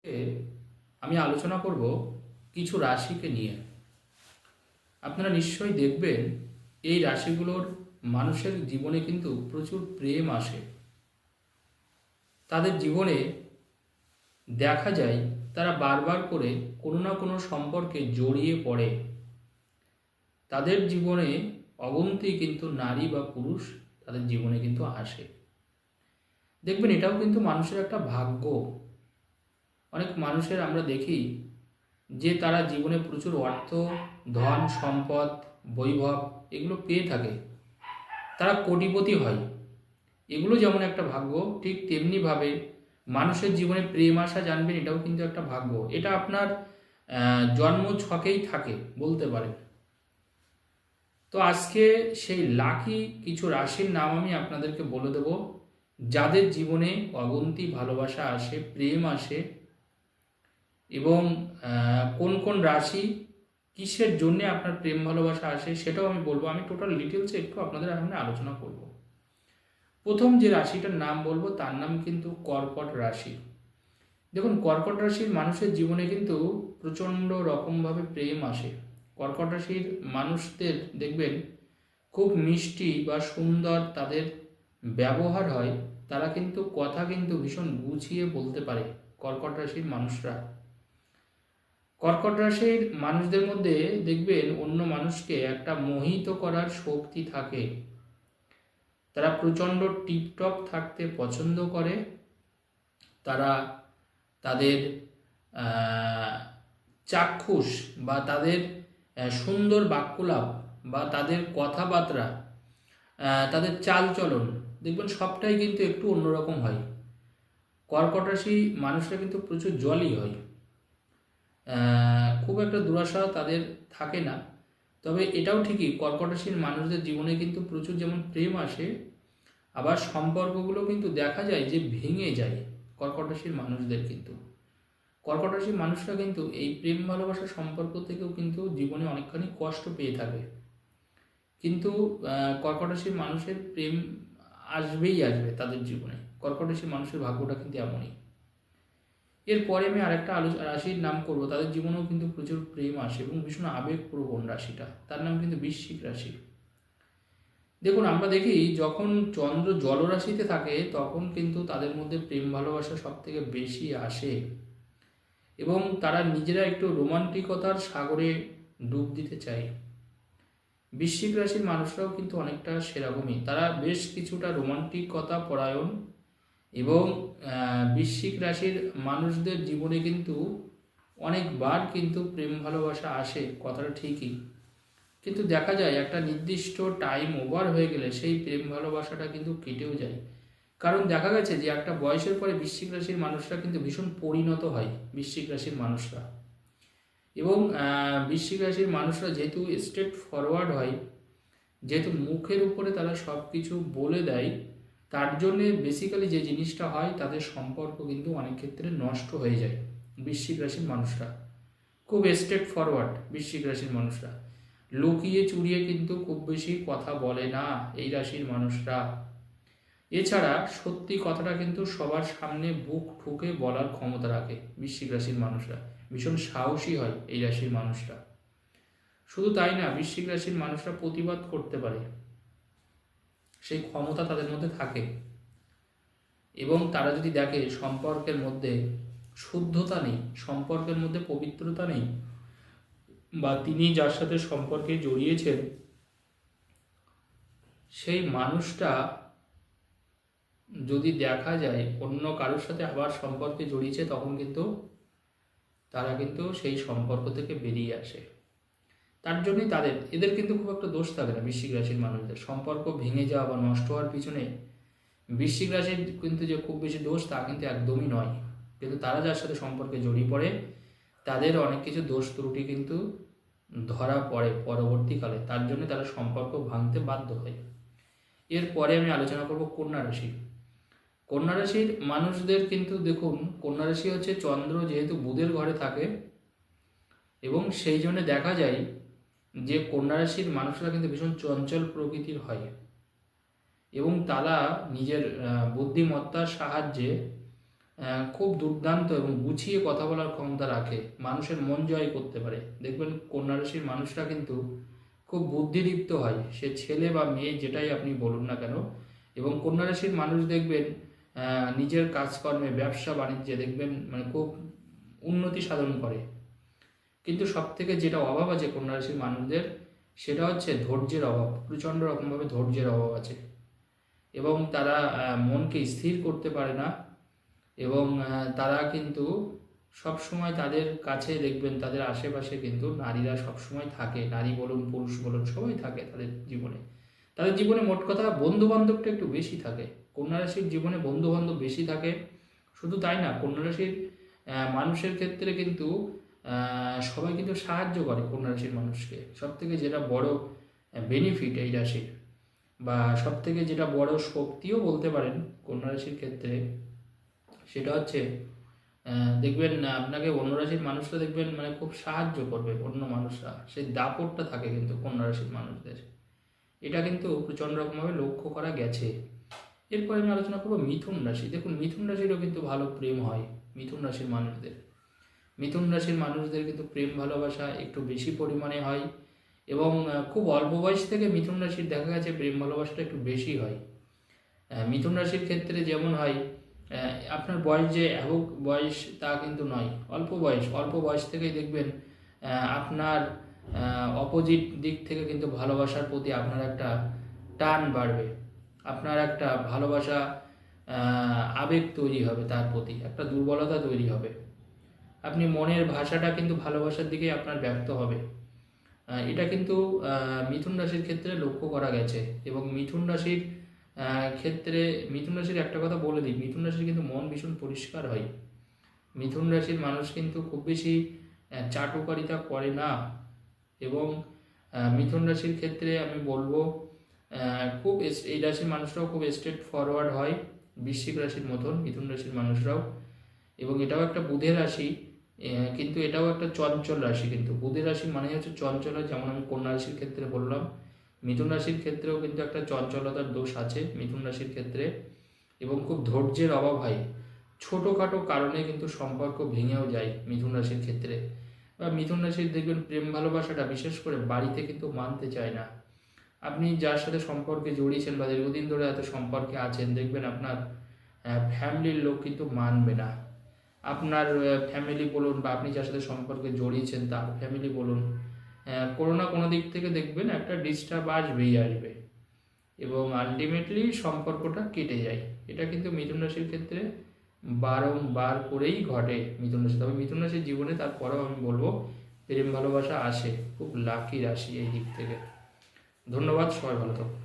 এ আমি আলোচনা করব কিছু রাশিকে নিয়ে। আপনারা নিশ্চয়ই দেখবেন এই রাশিগুলোর মানুষের জীবনে কিন্তু প্রচুর প্রেম আসে। তাদের জীবনে দেখা যায় তারা বারবার করে কোনো না কোনো সম্পর্কে জড়িয়ে পড়ে। তাদের জীবনে অগুন্তি কিন্তু নারী বা পুরুষ তাদের জীবনে কিন্তু আসে। দেখবেন এটাও কিন্তু মানুষের একটা ভাগ্য। অনেক মানুষের আমরা দেখি যে তারা জীবনে প্রচুর অর্থ, ধন, সম্পদ, বৈভব এগুলো পেয়ে থাকে, তারা কোটিপতি হয়। এগুলো যেমন একটা ভাগ্য, ঠিক তেমনিভাবে মানুষের জীবনে প্রেম আসা, জানবেন এটাও কিন্তু একটা ভাগ্য। এটা আপনার জন্ম ছকেই থাকে বলতে পারেন। তো আজকে সেই লাকি কিছু রাশির নাম আমি আপনাদেরকে বলে দেব, যাদের জীবনে অগুন্তি ভালোবাসা আসে, প্রেম আসে। এবং কোন কোন রাশি কিসের জন্য আপনার প্রেম ভালোবাসা আসে সেটাও আমি বলবো। আমি টোটাল ডিটেলসে একটু আপনাদের সামনে আলোচনা করব। প্রথম যে রাশিটার নাম বলবো তার নাম কিন্তু কর্কট রাশি। দেখুন, কর্কট রাশির মানুষের জীবনে কিন্তু প্রচণ্ড রকমভাবে প্রেম আসে। কর্কট রাশির মানুষদের দেখবেন খুব মিষ্টি বা সুন্দর তাদের ব্যবহার হয়। তারা কিন্তু কথা কিন্তু ভীষণ গুছিয়ে বলতে পারে কর্কট রাশির মানুষরা। কর্কট রাশির মানুষদের মধ্যে দেখবেন অন্য মানুষকে একটা মোহিত করার শক্তি থাকে। তারা প্রচণ্ড টিপটপ থাকতে পছন্দ করে। তারা তাদের চাক্ষুষ বা তাদের সুন্দর বাক্যলাপ বা তাদের কথাবার্তা, তাদের চালচলন দেখবেন সবটাই কিন্তু একটু অন্যরকম হয়। কর্কট রাশি মানুষরা কিন্তু প্রচুর জলই হয়। খুব একটা দুরাশা তাদের থাকে না। তবে এটাও ঠিকই, কর্কট রাশির মানুষদের জীবনে কিন্তু প্রচুর যেমন প্রেম আসে, আবার সম্পর্কগুলো কিন্তু দেখা যায় যে ভেঙে যায় কর্কট রাশির মানুষদের। কিন্তু কর্কট রাশির মানুষরা কিন্তু এই প্রেম ভালোবাসার সম্পর্ক থেকেও কিন্তু জীবনে অনেকখানি কষ্ট পেয়ে থাকে। কিন্তু কর্কট রাশির মানুষের প্রেম আসবেই আসবে তাদের জীবনে। কর্কট রাশির মানুষের ভাগ্যটা কিন্তু এমনই। এরপরে আমি আরেকটা রাশির নাম করব, তাদের জীবনেও কিন্তু প্রচুর প্রেম আসে এবং ভীষণ আবেগপ্রবণ রাশিটা, তার নাম কিন্তু বৃশ্চিক রাশি। দেখুন, আমরা দেখি যখন চন্দ্র জলরাশিতে থাকে তখন কিন্তু তাদের মধ্যে প্রেম ভালোবাসা সব থেকে বেশি আসে এবং তারা নিজেরা একটু রোমান্টিকতার সাগরে ডুব দিতে চায়। বৃশ্চিক রাশির মানুষরাও কিন্তু অনেকটা সেরকমই, তারা বেশ কিছুটা রোমান্টিকতা পরায়ণ এবং বৃশ্চিক রাশির মানুষদের জীবনে কিন্তু অনেকবার কিন্তু প্রেম ভালোবাসা আসে, কথাটা ঠিকই। কিন্তু দেখা যায় একটা নির্দিষ্ট টাইম ওভার হয়ে গেলে সেই প্রেম ভালোবাসাটা কিন্তু কেটেও যায়। কারণ দেখা গেছে যে একটা বয়সের পরে বৃশ্চিক রাশির মানুষরা কিন্তু ভীষণ পরিণত হয়, বৃশ্চিক রাশির মানুষরা। এবং বৃশ্চিক রাশির মানুষরা যেহেতু স্ট্রেট ফরওয়ার্ড হয়, যেহেতু মুখের উপরে তারা সব কিছু বলে দেয়, তার জন্যে বেসিক্যালি যে জিনিসটা হয় তাদের সম্পর্ক কিন্তু অনেক ক্ষেত্রে নষ্ট হয়ে যায়। বৃশ্চিক রাশির মানুষরা খুব স্ট্রেট ফরওয়ার্ড, বৃশ্চিক রাশির মানুষরা লুকিয়ে চুরিয়ে কিন্তু খুব বেশি কথা বলে না এই রাশির মানুষরা। এছাড়া সত্যি কথাটা কিন্তু সবার সামনে বুক ঠুকে বলার ক্ষমতা রাখে বৃশ্চিক রাশির মানুষরা। ভীষণ সাহসী হয় এই রাশির মানুষরা। শুধু তাই না, বৃশ্চিক রাশির মানুষরা প্রতিবাদ করতে পারে, সেই ক্ষমতা তাদের মধ্যে থাকে। এবং তারা যদি দেখে সম্পর্কের মধ্যে শুদ্ধতা নেই, সম্পর্কের মধ্যে পবিত্রতা নেই, বা তিনি যার সাথে সম্পর্কে জড়িয়েছেন সেই মানুষটা যদি দেখা যায় অন্য কারোর সাথে আবার সম্পর্কে জড়িয়েছে, তখন কিন্তু তারা কিন্তু সেই সম্পর্ক থেকে বেরিয়ে আসে। তার জন্যই এদের কিন্তু খুব একটা দোষ থাকে না বৃশ্চিক রাশির মানুষদের। সম্পর্ক ভেঙে যাওয়া বা নষ্ট হওয়ার পিছনে বৃশ্চিক রাশির কিন্তু যে খুব বেশি দোষ তা কিন্তু একদমই নয়। কিন্তু তারা যার সাথে সম্পর্কে জড়িয়ে পড়ে তাদের অনেক কিছু দোষ ত্রুটি কিন্তু ধরা পড়ে পরবর্তীকালে, তার জন্য তারা সম্পর্ক ভাঙতে বাধ্য হয়। এরপরে আমি আলোচনা করব কন্যা রাশি। কন্যা রাশির মানুষদের কিন্তু দেখুন, কন্যা রাশি হচ্ছে চন্দ্র যেহেতু বুধের ঘরে থাকে, এবং সেই জন্য দেখা যায় যে কন্যা রাশির মানুষরা কিন্তু ভীষণ চঞ্চল প্রকৃতির হয় এবং তারা নিজের বুদ্ধিমত্তার সাহায্যে খুব দুর্দান্ত এবং গুছিয়ে কথা বলার ক্ষমতা রাখে, মানুষের মন জয় করতে পারে। দেখবেন কন্যা রাশির মানুষরা কিন্তু খুব বুদ্ধিদীপ্ত হয়, সে ছেলে বা মেয়ে যেটাই আপনি বলুন না কেন। এবং কন্যা রাশির মানুষ দেখবেন নিজের কাজকর্মে, ব্যবসা বাণিজ্যে দেখবেন মানে খুব উন্নতি সাধন করে। কিন্তু সব থেকে যেটা অভাব আছে কন্যা রাশির মানুষদের, সেটা হচ্ছে ধৈর্যের অভাব। প্রচণ্ড রকমভাবে ধৈর্যের অভাব আছে এবং তারা মনকে স্থির করতে পারে না। এবং তারা কিন্তু সব সময় তাদের কাছে দেখবেন, তাদের আশেপাশে কিন্তু নারীরা সব সময় থাকে, নারী বলুন পুরুষ বলুন সবাই থাকে তাদের জীবনে। তাদের জীবনে মোট কথা বন্ধু বান্ধবটা একটু বেশি থাকে। কন্যা রাশির জীবনে বন্ধু বান্ধব বেশি থাকে। শুধু তাই না, কন্যা রাশির মানুষের ক্ষেত্রে কিন্তু সবাই কিন্তু সাহায্য করে কন্যা রাশির মানুষকে। সব থেকে যেটা বড় বেনিফিট এই রাশির, বা সব থেকে যেটা বড় শক্তিও বলতে পারেন কন্যা রাশির ক্ষেত্রে, সেটা হচ্ছে দেখবেন আপনাকে অন্য রাশির মানুষরা দেখবেন মানে খুব সাহায্য করবে। অন্য মানুষরা, সেই দাপটটা থাকে কিন্তু কন্যা রাশির মানুষদের, এটা কিন্তু প্রচণ্ড রকমভাবে লক্ষ্য করা গেছে। এরপরে আমি আলোচনা করবো মিথুন রাশি। দেখুন মিথুন রাশিরও কিন্তু ভালো প্রেম হয় মিথুন রাশির মানুষদের। মিথুন রাশির মানুষদের কিন্তু প্রেম ভালোবাসা একটু বেশি পরিমাণে হয় এবং খুব অল্প বয়স থেকে মিথুন রাশির দেখা গেছে প্রেম ভালোবাসাটা একটু বেশি হয়। মিথুন রাশির ক্ষেত্রে যেমন হয়, আপনার বয়স যে একক বয়স তা কিন্তু নয়, অল্প বয়স থেকেই দেখবেন আপনার অপোজিট দিক থেকে কিন্তু ভালোবাসার প্রতি আপনার একটা টান বাড়বে, আপনার একটা ভালোবাসা আবেগ তৈরি হবে, তার প্রতি একটা দুর্বলতা তৈরি হবে। আপনি মনের ভাষাটা কিন্তু ভালোবাসার দিকে আপনার ব্যক্ত হবে। এটা কিন্তু মিথুন রাশির ক্ষেত্রে লক্ষ্য করা গেছে। এবং মিথুন রাশির ক্ষেত্রে মিথুন রাশির একটা কথা বলে দিই, মিথুন রাশির কিন্তু মন ভীষণ পরিষ্কার হয়। মিথুন রাশির মানুষ কিন্তু খুব বেশি চাটুকারিতা করে না। এবং মিথুন রাশির ক্ষেত্রে আমি বলবো খুব এই রাশির মানুষরাও খুব স্ট্রেট ফরওয়ার্ড হয়, বৃশ্চিক রাশির মতন মিথুন রাশির মানুষরাও। এবং এটাও একটা বুধের রাশি, কিন্তু এটাও একটা চঞ্চল রাশি। কিন্তু বুধের রাশি মানে হচ্ছে চঞ্চল, যেমন আমি কন্যা রাশির ক্ষেত্রে বললাম, মিথুন রাশির ক্ষেত্রেও কিন্তু একটা চঞ্চলতার দোষ আছে মিথুন রাশির ক্ষেত্রে। এবং খুব ধৈর্যের অভাব হয়, ছোটোখাটো কারণে কিন্তু সম্পর্ক ভেঙেও যায় মিথুন রাশির ক্ষেত্রে। বা মিথুন রাশির দেখবেন প্রেম ভালোবাসাটা বিশেষ করে বাড়িতে কিন্তু মানতে চায় না। আপনি যার সাথে সম্পর্কে জড়িয়েছেন বা দীর্ঘদিন ধরে এত সম্পর্কে আছেন, দেখবেন আপনার ফ্যামিলির লোক কিন্তু মানবে না। আপনার ফ্যামিলি বলুন বা আপনি যার সাথে সম্পর্কে জড়িয়েছেন তার ফ্যামিলি বলুন, কোনো না কোনো দিক থেকে দেখবেন একটা ডিস্টার্ব আসবেই আসবে এবং আলটিমেটলি সম্পর্কটা কেটে যায়। এটা কিন্তু মিথুন রাশির ক্ষেত্রে বারংবার করেই ঘটে মিথুন রাশি। তবে মিথুন রাশির জীবনে তারপরেও আমি বলবো প্রেম ভালোবাসা আসে, খুব লাকি রাশি এই দিক থেকে। ধন্যবাদ, সবাই ভালো থাকুন।